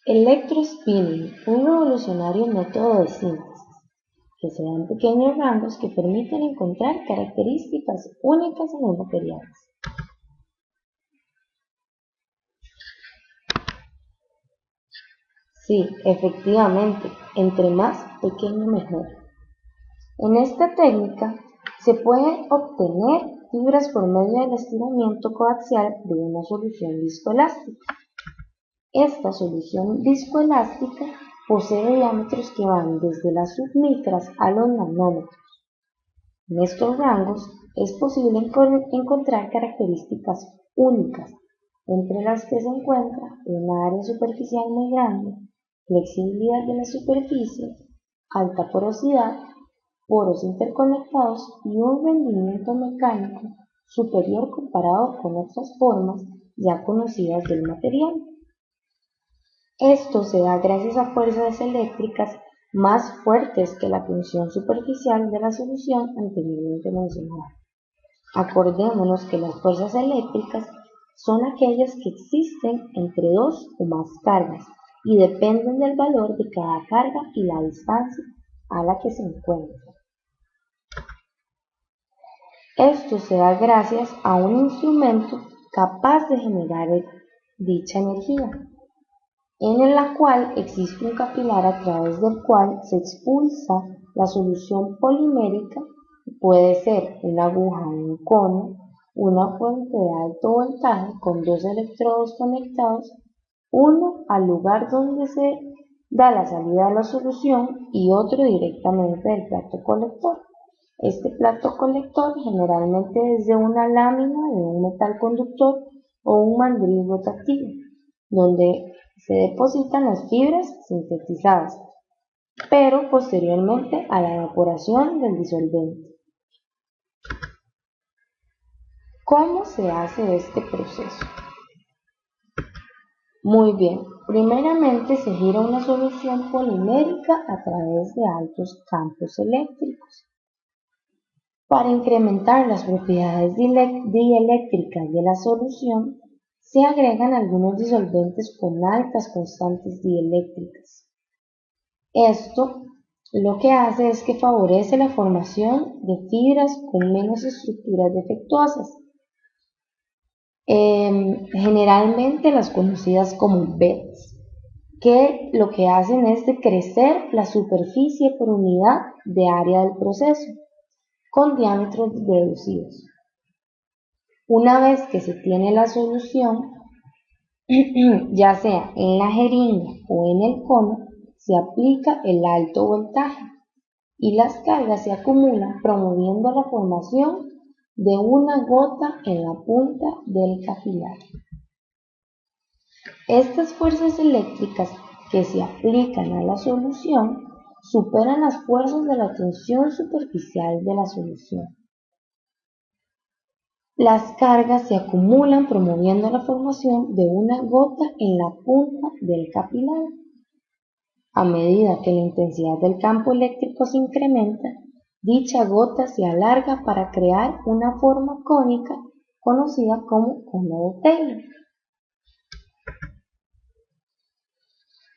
Electrospinning, un revolucionario método de síntesis, que se da en pequeños rangos que permiten encontrar características únicas en los materiales. Sí, efectivamente, entre más pequeño mejor. En esta técnica se puede obtener fibras por medio del estiramiento coaxial de una solución viscoelástica. Esta solución viscoelástica posee diámetros que van desde las submicras a los nanómetros. En estos rangos es posible encontrar características únicas, entre las que se encuentra una área superficial muy grande, flexibilidad de la superficie, alta porosidad, poros interconectados y un rendimiento mecánico superior comparado con otras formas ya conocidas del material. Esto se da gracias a fuerzas eléctricas más fuertes que la tensión superficial de la solución anteriormente mencionada. Acordémonos que las fuerzas eléctricas son aquellas que existen entre dos o más cargas y dependen del valor de cada carga y la distancia a la que se encuentra. Esto se da gracias a un instrumento capaz de generar dicha energía, en la cual existe un capilar a través del cual se expulsa la solución polimérica. Puede ser una aguja en un cono, una fuente de alto voltaje con dos electrodos conectados, uno al lugar donde se da la salida de la solución y otro directamente del plato colector. Este plato colector generalmente es de una lámina de un metal conductor o un mandril rotativo, donde se depositan las fibras sintetizadas, pero posteriormente a la evaporación del disolvente. ¿Cómo se hace este proceso? Muy bien, primeramente se gira una solución polimérica a través de altos campos eléctricos. Para incrementar las propiedades dieléctricas de la solución, se agregan algunos disolventes con altas constantes dieléctricas. Esto lo que hace es que favorece la formación de fibras con menos estructuras defectuosas, generalmente las conocidas como beds, que lo que hacen es decrecer la superficie por unidad de área del proceso, con diámetros reducidos. Una vez que se tiene la solución, ya sea en la jeringa o en el cono, se aplica el alto voltaje y las cargas se acumulan promoviendo la formación de una gota en la punta del capilar. Estas fuerzas eléctricas que se aplican a la solución superan las fuerzas de la tensión superficial de la solución. Las cargas se acumulan promoviendo la formación de una gota en la punta del capilar. A medida que la intensidad del campo eléctrico se incrementa, dicha gota se alarga para crear una forma cónica conocida como cono de Taylor.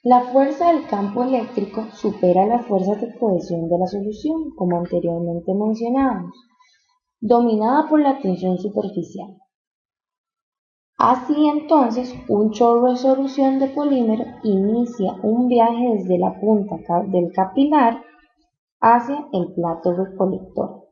La fuerza del campo eléctrico supera las fuerzas de cohesión de la solución, como anteriormente mencionábamos, dominada por la tensión superficial. Así entonces, un chorro de solución de polímero inicia un viaje desde la punta del capilar hacia el plato recolector.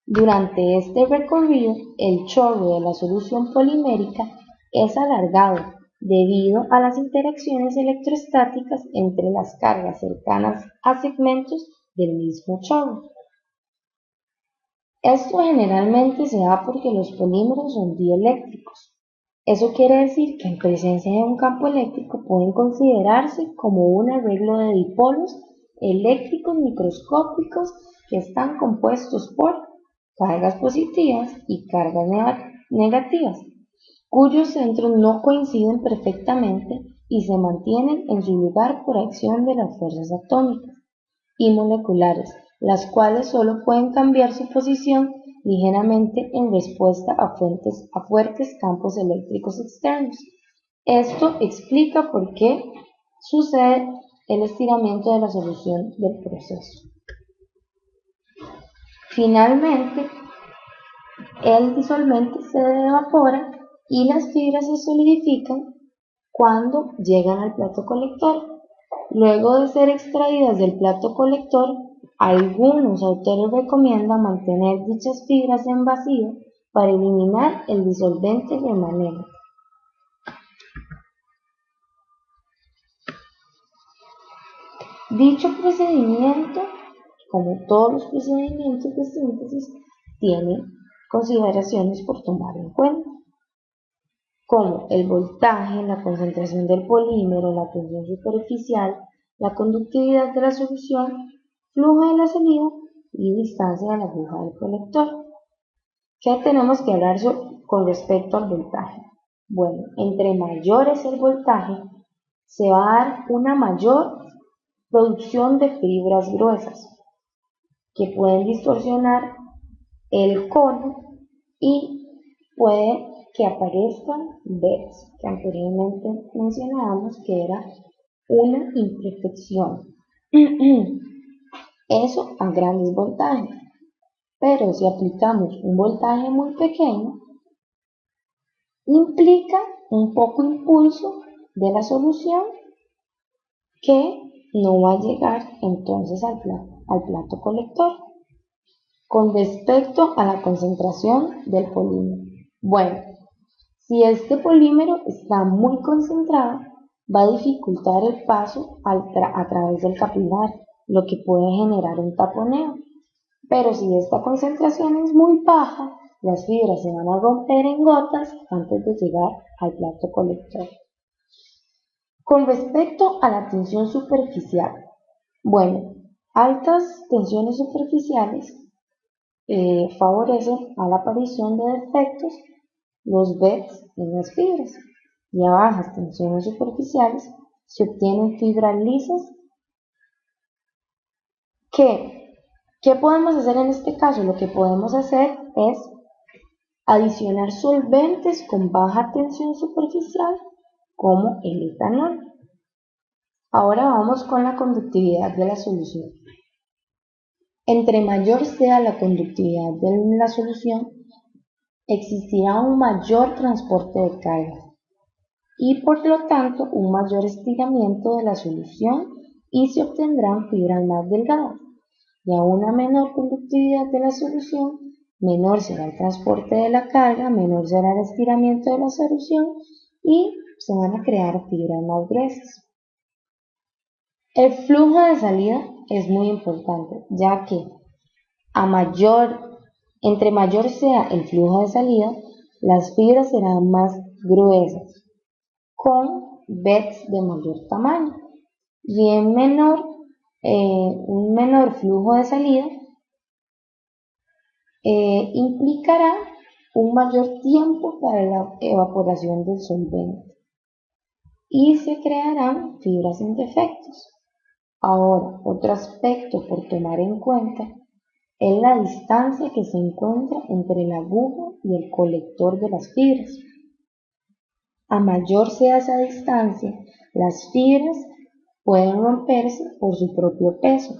Durante este recorrido, el chorro de la solución polimérica es alargado debido a las interacciones electrostáticas entre las cargas cercanas a segmentos del mismo chorro. Esto generalmente se da porque los polímeros son dieléctricos. Eso quiere decir que en presencia de un campo eléctrico pueden considerarse como un arreglo de dipolos eléctricos microscópicos que están compuestos por cargas positivas y cargas negativas, cuyos centros no coinciden perfectamente y se mantienen en su lugar por acción de las fuerzas atómicas y moleculares, las cuales solo pueden cambiar su posición ligeramente en respuesta a fuertes campos eléctricos externos. Esto explica por qué sucede el estiramiento de la solución del proceso. Finalmente, el disolvente se evapora y las fibras se solidifican cuando llegan al plato colector. Luego de ser extraídas del plato colector, algunos autores recomiendan mantener dichas fibras en vacío para eliminar el disolvente remanente. Dicho procedimiento, como todos los procedimientos de síntesis, tiene consideraciones por tomar en cuenta, como el voltaje, la concentración del polímero, la tensión superficial, la conductividad de la solución, flujo de la salida y distancia de la aguja del colector. ¿Qué tenemos que hablar con respecto al voltaje? Bueno, entre mayor es el voltaje, se va a dar una mayor producción de fibras gruesas que pueden distorsionar el cono y puede que aparezcan bets, que anteriormente mencionábamos que era una imperfección. Eso a grandes voltajes, pero si aplicamos un voltaje muy pequeño, implica un poco impulso de la solución que no va a llegar entonces al plato colector. Con respecto a la concentración del polímero, bueno, si este polímero está muy concentrado, va a dificultar el paso a través del capilar, lo que puede generar un taponeo. Pero si esta concentración es muy baja, las fibras se van a romper en gotas antes de llegar al plato colector. Con respecto a la tensión superficial, bueno, altas tensiones superficiales favorecen a la aparición de defectos, los bets en las fibras, y a bajas tensiones superficiales se obtienen fibras lisas. ¿Qué podemos hacer en este caso? Lo que podemos hacer es adicionar solventes con baja tensión superficial como el etanol. Ahora vamos con la conductividad de la solución. Entre mayor sea la conductividad de la solución, existirá un mayor transporte de carga y por lo tanto un mayor estiramiento de la solución y se obtendrán fibras más delgadas. Y a una menor conductividad de la solución, menor será el transporte de la carga, menor será el estiramiento de la solución y se van a crear fibras más gruesas. El flujo de salida es muy importante, ya que entre mayor sea el flujo de salida, las fibras serán más gruesas, con bets de mayor tamaño, y un menor flujo de salida implicará un mayor tiempo para la evaporación del solvente y se crearán fibras sin defectos. Ahora, otro aspecto por tomar en cuenta es la distancia que se encuentra entre la aguja y el colector de las fibras. A mayor sea esa distancia, las fibras pueden romperse por su propio peso.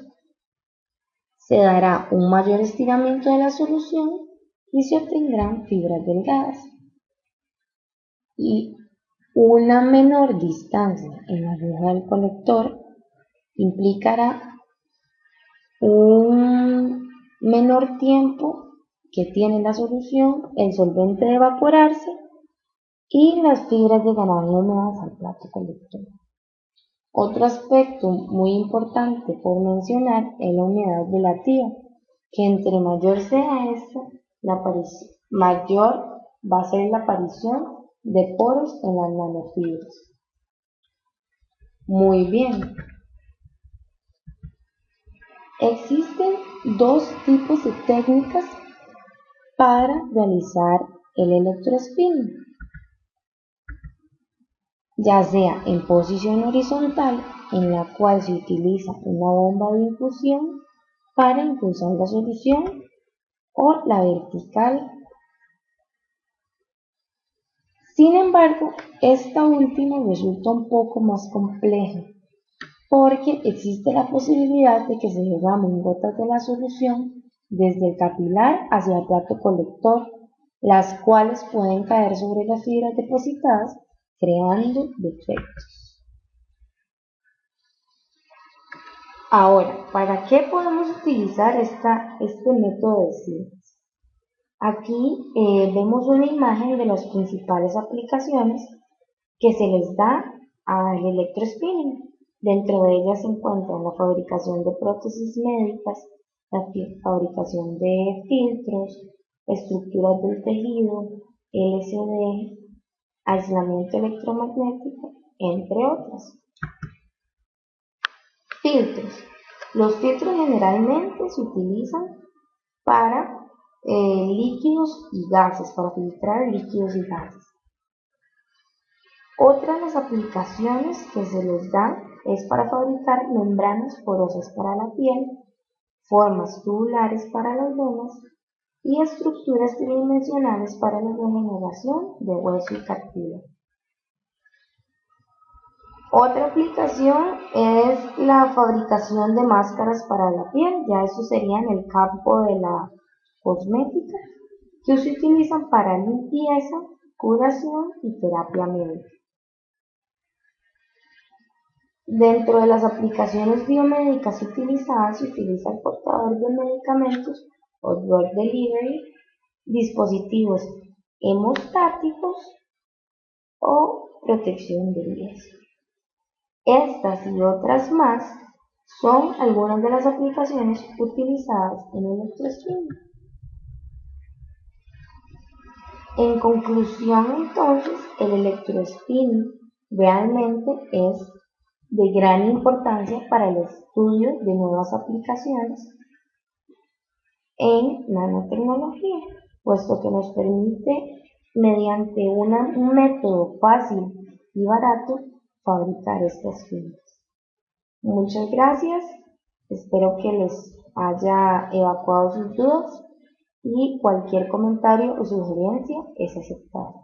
Se dará un mayor estiramiento de la solución y se obtendrán fibras delgadas. Y una menor distancia en la aguja del colector implicará un menor tiempo que tiene la solución, el solvente de evaporarse y las fibras llegarán húmedas al plato colector. Otro aspecto muy importante por mencionar es la humedad relativa, que entre mayor sea esta, mayor va a ser la aparición de poros en las nanofibras. Muy bien. Existen dos tipos de técnicas para realizar el electrospinning, ya sea en posición horizontal, en la cual se utiliza una bomba de infusión para impulsar la solución, o la vertical, Sin embargo, esta última resulta un poco más compleja, porque existe la posibilidad de que se derramen gotas de la solución desde el capilar hacia el plato colector, las cuales pueden caer sobre las fibras depositadas, creando defectos. Ahora, ¿para qué podemos utilizar este método de síntese? Aquí vemos una imagen de las principales aplicaciones que se les da al electrospinning. Dentro de ellas se encuentran la fabricación de prótesis médicas, la fabricación de filtros, estructuras del tejido, LCD, aislamiento electromagnético, entre otras. Filtros. Los filtros generalmente se utilizan para líquidos y gases, para filtrar líquidos y gases. Otra de las aplicaciones que se les da es para fabricar membranas porosas para la piel, formas tubulares para las venas y estructuras tridimensionales para la regeneración de hueso y cartílago. Otra aplicación es la fabricación de máscaras para la piel, ya eso sería en el campo de la cosmética, que se utilizan para limpieza, curación y terapia médica. Dentro de las aplicaciones biomédicas utilizadas se utiliza el portador de medicamentos o drug delivery, dispositivos hemostáticos o protección de vías. Estas y otras más son algunas de las aplicaciones utilizadas en el electrospinning. En conclusión, entonces, el electrospinning realmente es de gran importancia para el estudio de nuevas aplicaciones en nanotecnología, puesto que nos permite, mediante un método fácil y barato, fabricar estas fibras. Muchas gracias, espero que les haya evacuado sus dudas y cualquier comentario o sugerencia es aceptado.